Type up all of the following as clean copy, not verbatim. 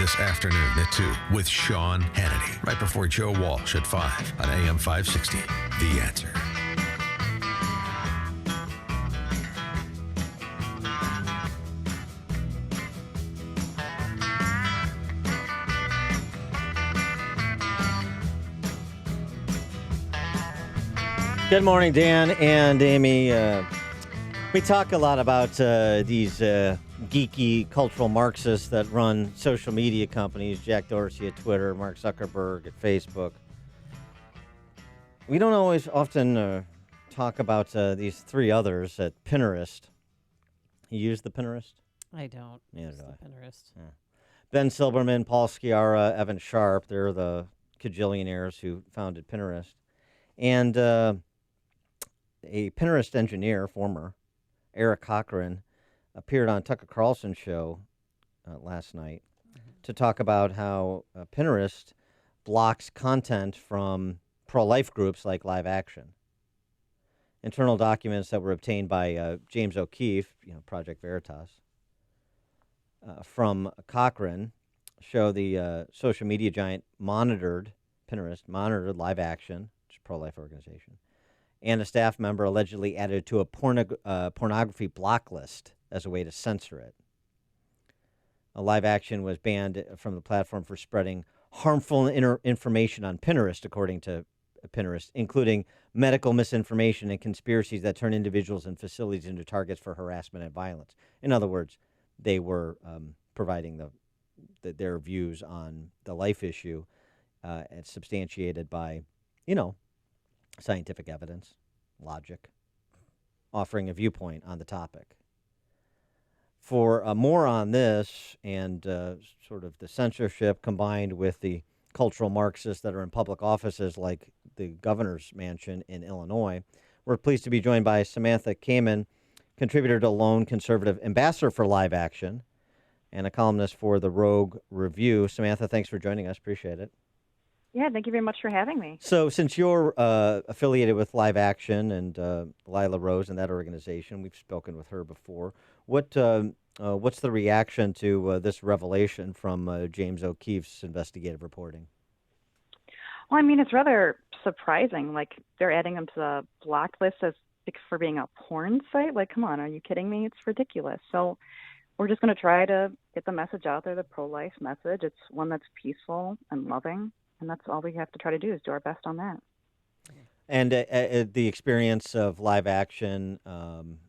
this afternoon at 2 with Sean Hannity, right before Joe Walsh at 5 on AM 560. The Answer. Good morning, Dan and Amy. We talk a lot about these geeky cultural Marxists that run social media companies, Jack Dorsey at Twitter, Mark Zuckerberg at Facebook. We don't always often talk about these three others at Pinterest. You use the Pinterest? I don't. Neither use do the I. Pinterest. Yeah. Ben Silberman, Paul Sciarra, Evan Sharp, they're the cajillionaires who founded Pinterest. And a Pinterest engineer, former, Eric Cochran, appeared on Tucker Carlson's show last night to talk about how Pinterest blocks content from pro-life groups like Live Action. Internal documents that were obtained by James O'Keefe, Project Veritas, from Cochran show the social media giant Pinterest monitored Live Action, which is a pro-life organization, and a staff member allegedly added to a pornography block list as a way to censor it. Live Action was banned from the platform for spreading harmful information on Pinterest, according to Pinterest, including medical misinformation and conspiracies that turn individuals and facilities into targets for harassment and violence. In other words, they were providing their views on the life issue and substantiated by, scientific evidence, logic, offering a viewpoint on the topic. For more on this and sort of the censorship combined with the cultural Marxists that are in public offices like the governor's mansion in Illinois, we're pleased to be joined by Samantha Kamman, contributor to Lone Conservative, ambassador for Live Action, and a columnist for the Rogue Review. Samantha, thanks for joining us. Appreciate it. Yeah, thank you very much for having me. So since you're affiliated with Live Action and Lila Rose and that organization, we've spoken with her before. What's the reaction to this revelation from James O'Keefe's investigative reporting? Well, I mean, it's rather surprising. Like, they're adding them to the block list for being a porn site. Like, come on, are you kidding me? It's ridiculous. So we're just going to try to get the message out there, the pro-life message. It's one that's peaceful and loving. And that's all we have to try to do is do our best on that. And the experience of Live Action,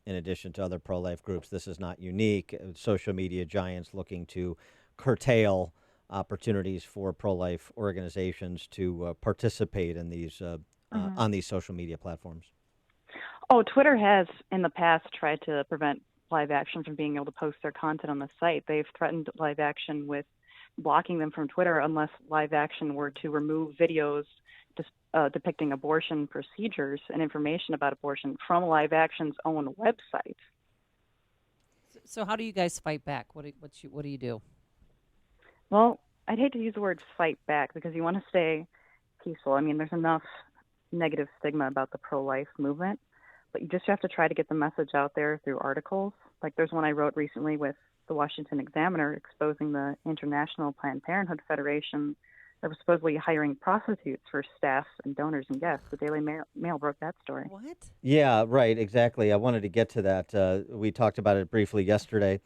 in addition to other pro-life groups, this is not unique. Social media giants looking to curtail opportunities for pro-life organizations to participate in these on these social media platforms. Oh, Twitter has in the past tried to prevent Live Action from being able to post their content on the site. They've threatened Live Action with blocking them from Twitter unless Live Action were to remove videos depicting abortion procedures and information about abortion from Live Action's own website. So how do you guys fight back? What do you do? Well, I'd hate to use the word fight back because you want to stay peaceful. I mean, there's enough negative stigma about the pro-life movement, but you just have to try to get the message out there through articles. Like there's one I wrote recently with the Washington Examiner exposing the International Planned Parenthood Federation that was supposedly hiring prostitutes for staff and donors and guests. The Daily Mail broke that story. What? Yeah, right, exactly. I wanted to get to that. We talked about it briefly yesterday.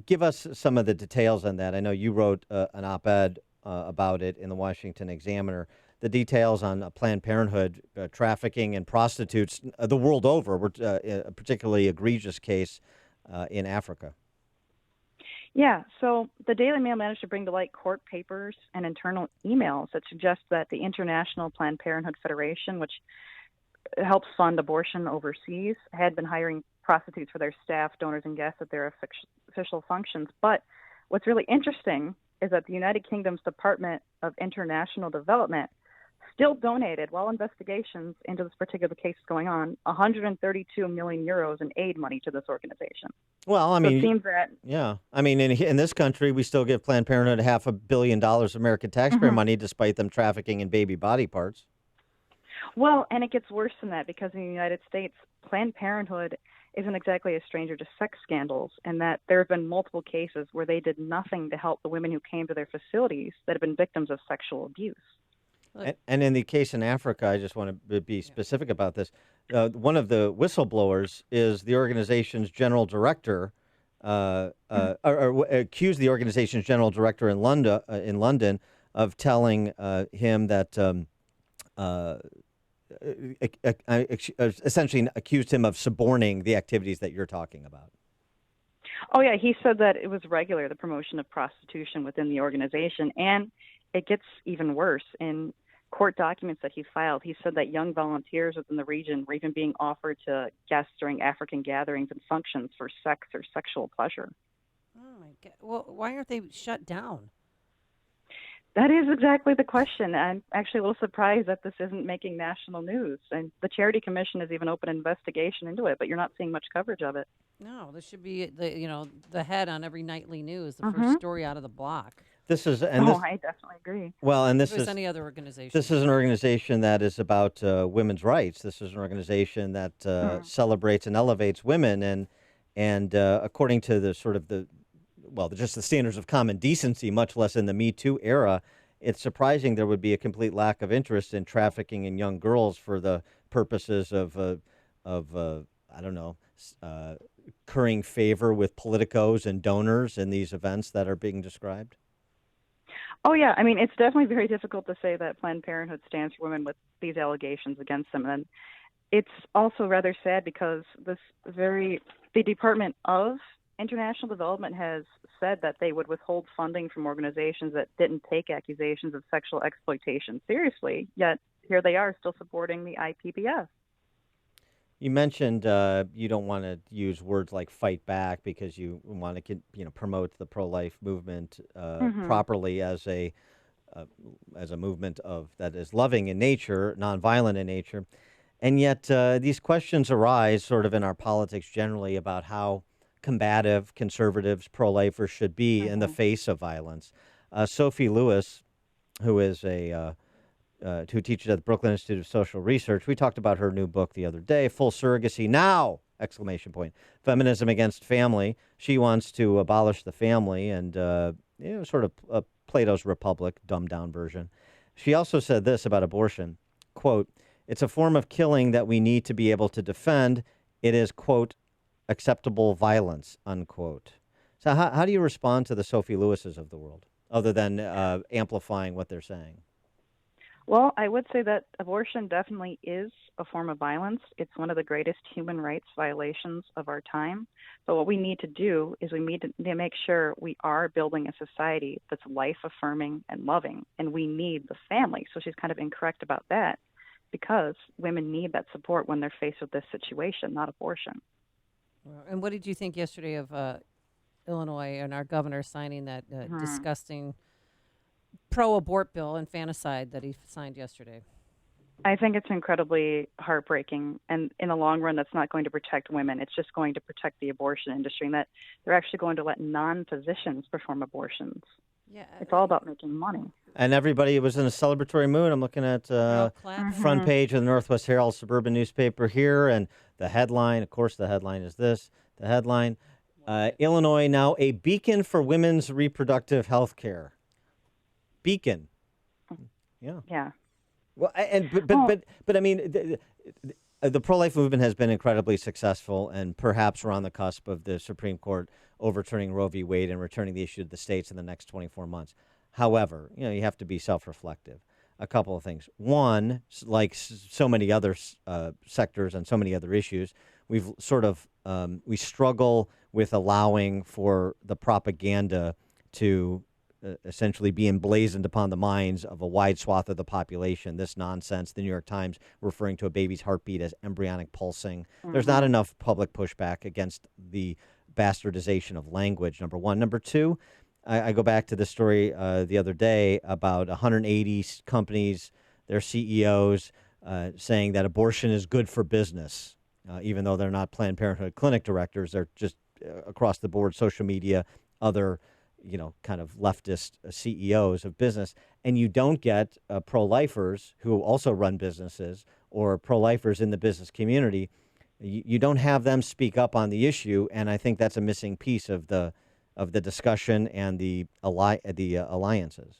Give us some of the details on that. I know you wrote an op-ed about it in the Washington Examiner. The details on Planned Parenthood trafficking and prostitutes the world over were a particularly egregious case in Africa. Yeah, so the Daily Mail managed to bring to light court papers and internal emails that suggest that the International Planned Parenthood Federation, which helps fund abortion overseas, had been hiring prostitutes for their staff, donors, and guests at their official functions. But what's really interesting is that the United Kingdom's Department of International Development still donated, while investigations into this particular case is going on, 132 million euros in aid money to this organization. Well, I mean, it seems that in this country, we still give Planned Parenthood $500 million of American taxpayer money, despite them trafficking in baby body parts. Well, and it gets worse than that because in the United States, Planned Parenthood isn't exactly a stranger to sex scandals, and that there have been multiple cases where they did nothing to help the women who came to their facilities that have been victims of sexual abuse. And in the case in Africa, I just want to be specific about this. One of the whistleblowers is the organization's general director, or accused the organization's general director in London of telling him that essentially accused him of suborning the activities that you're talking about. Oh, yeah, he said that it was regular, the promotion of prostitution within the organization, and it gets even worse. In court documents that he filed, he said that young volunteers within the region were even being offered to guests during African gatherings and functions for sex or sexual pleasure. Oh, my God. Well, why aren't they shut down? That is exactly the question. I'm actually a little surprised that this isn't making national news. And the Charity Commission has even opened an investigation into it, but you're not seeing much coverage of it. No, this should be the head on every nightly news, the first story out of the block. This is, I definitely agree. well, and If it was any other organization. This is an organization that is about women's rights. This is an organization that celebrates and elevates women, and according to the sort of just the standards of common decency, much less in the Me Too era, it's surprising there would be a complete lack of interest in trafficking in young girls for the purposes of I don't know, currying favor with politicos and donors in these events that are being described. Oh, yeah. I mean, it's definitely very difficult to say that Planned Parenthood stands for women with these allegations against them. And it's also rather sad because the Department of International Development has said that they would withhold funding from organizations that didn't take accusations of sexual exploitation seriously, yet here they are still supporting the IPPF. You mentioned you don't want to use words like "fight back" because you want to, promote the pro-life movement properly as a movement that is loving in nature, nonviolent in nature, and yet these questions arise sort of in our politics generally about how combative conservatives, pro-lifers should be in the face of violence. Sophie Lewis, who is who teaches at the Brooklyn Institute of Social Research. We talked about her new book the other day, Full Surrogacy Now! Feminism Against Family. She wants to abolish the family and, sort of Plato's Republic, dumbed-down version. She also said this about abortion, quote, "It's a form of killing that we need to be able to defend. It is, quote, acceptable violence," unquote. So how do you respond to the Sophie Lewises of the world, other than amplifying what they're saying? Well, I would say that abortion definitely is a form of violence. It's one of the greatest human rights violations of our time. But what we need to do is we need to make sure we are building a society that's life-affirming and loving, and we need the family. So she's kind of incorrect about that because women need that support when they're faced with this situation, not abortion. And what did you think yesterday of Illinois and our governor signing that disgusting pro-abort bill, infanticide, that he signed yesterday? I think it's incredibly heartbreaking, and in the long run, that's not going to protect women. It's just going to protect the abortion industry, and that they're actually going to let non-physicians perform abortions. Yeah, it's all about making money. And everybody was in a celebratory mood. I'm looking at front page of the Northwest Herald suburban newspaper here, and the headline, of course, the headline is this. The headline, Illinois now a beacon for women's reproductive health care. Beacon. Yeah. Yeah. Well, but I mean, the pro-life movement has been incredibly successful, and perhaps we're on the cusp of the Supreme Court overturning Roe v. Wade and returning the issue to the states in the next 24 months. However, you have to be self-reflective. A couple of things. One, like so many other sectors and so many other issues, we've sort of we struggle with allowing for the propaganda to essentially be emblazoned upon the minds of a wide swath of the population. This nonsense, the New York Times referring to a baby's heartbeat as embryonic pulsing. There's not enough public pushback against the bastardization of language, number one. Number two, I go back to the story the other day about 180 companies, their CEOs, saying that abortion is good for business, even though they're not Planned Parenthood clinic directors. They're just across the board, social media, other kind of leftist CEOs of business, and you don't get pro-lifers who also run businesses or pro-lifers in the business community You don't have them speak up on the issue, and I think that's a missing piece of the discussion and the alliances.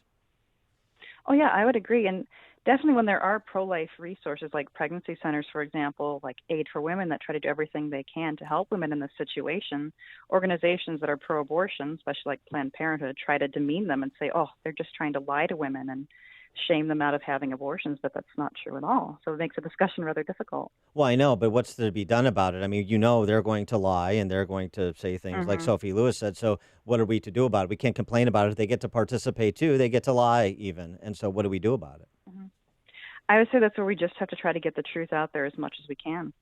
Oh, yeah, I would agree. And definitely when there are pro-life resources like pregnancy centers, for example, like Aid for Women that try to do everything they can to help women in this situation, organizations that are pro-abortion, especially like Planned Parenthood, try to demean them and say, oh, they're just trying to lie to women and shame them out of having abortions, but that's not true at all. So it makes the discussion rather difficult. Well, I know, but what's to be done about it? I mean, they're going to lie and they're going to say things like Sophie Lewis said. So what are we to do about it? We can't complain about it. They get to participate too. They get to lie even. And so what do we do about it? I would say that's where we just have to try to get the truth out there as much as we can.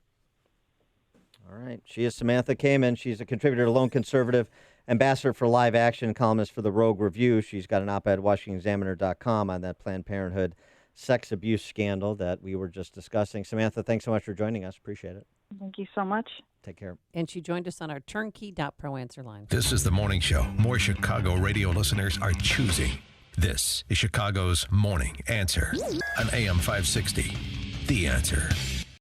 All right. She is Samantha Kamman. She's a contributor to Lone Conservative, ambassador for Live Action, columnist for the Rogue Review. She's got an op-ed at WashingtonExaminer.com on that Planned Parenthood sex abuse scandal that we were just discussing. Samantha, thanks so much for joining us. Appreciate it. Thank you so much. Take care. And she joined us on our turnkey.pro answer line. This is the morning show more Chicago radio listeners are choosing. This is Chicago's Morning Answer on AM 560. The Answer.